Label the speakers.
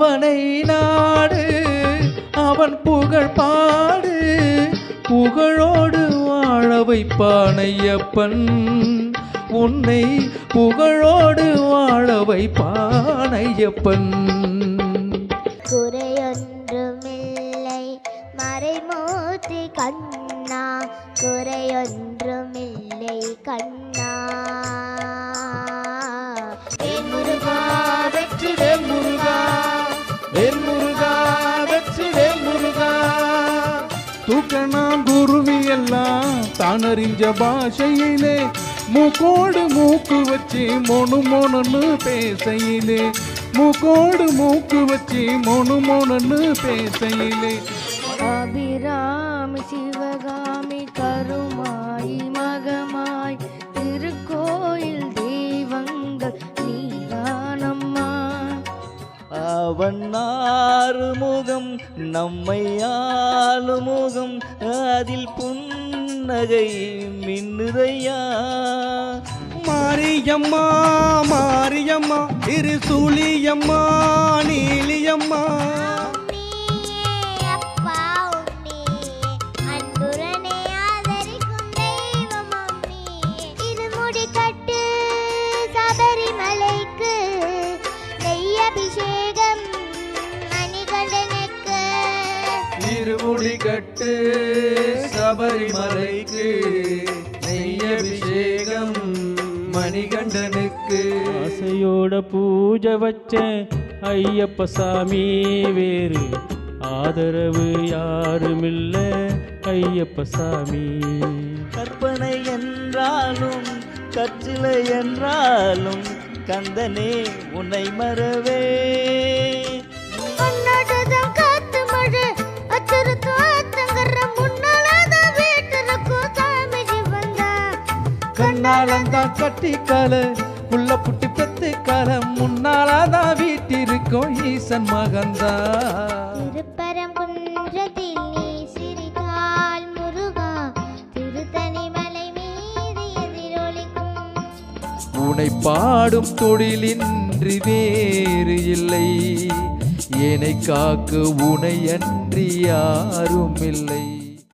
Speaker 1: அவனை நாடு அவன் புகழ் பாடு புகழோடு வாழ வைப்பானையப்பன் உன்னை புகழோடு வாழ வைப்பானையப்பன்
Speaker 2: குறையொன்றுமில்லை மறைமூர்த்தி கண்ணா குறையொன்றுமில்லை கண்ணா
Speaker 1: வேல் முருகா வெற்றி வேல் முருகா வேல் முருகா வெற்றி வேல் முருகா தூக்கணா குருவி எல்லாம் தானறிஞ்ச பாஷையிலே மூக்கோடு மூக்கு வச்சு மொணு மொணுன்னு பேசையிலே மூக்கோடு மூக்கு வச்சு மொணு மொணுன்னு பேசையிலே
Speaker 2: அபிராமி சிவகாமி கருமாய் மகமாய் திருக்கோயில் தெய்வங்கள் நீதானம்மா
Speaker 3: அவன் ஆறுமுகம் நம்மை ஆளுமுகம் அதில் புன்னகை மின்னுதையா
Speaker 1: மாரியம்மா மாரியம்மா திருசூலியம்மா நீலியம்மா இருமுடி கட்டு சபரிமலைக்கு நெய்யபிஷேகம் மணிகண்டனுக்கு
Speaker 4: ஆசையோட பூஜை வச்சேன் ஐயப்ப சாமி வேறு ஆதரவு யாருமில்ல ஐயப்ப சாமி
Speaker 3: கற்பனை என்றாலும் கற்றிலை என்றாலும் கந்தனே உன்னை மறவே
Speaker 1: கண்ணாலந்தான் கட்டி கால புள்ள புட்டி பெத்து கால முன்னாலதான் வீட்டிருக்கும் ஈசன் மகந்தா
Speaker 2: திருப்பரங்குன்றத்தில் நீ சிரித்தால் முருகா திருத்தணிமலை மீது எதிரொலிக்கும்
Speaker 1: உனை பாடும் தொழிலின்றி வேறு இல்லை என்னை காக்க உனை அன்றி யாரும் இல்லை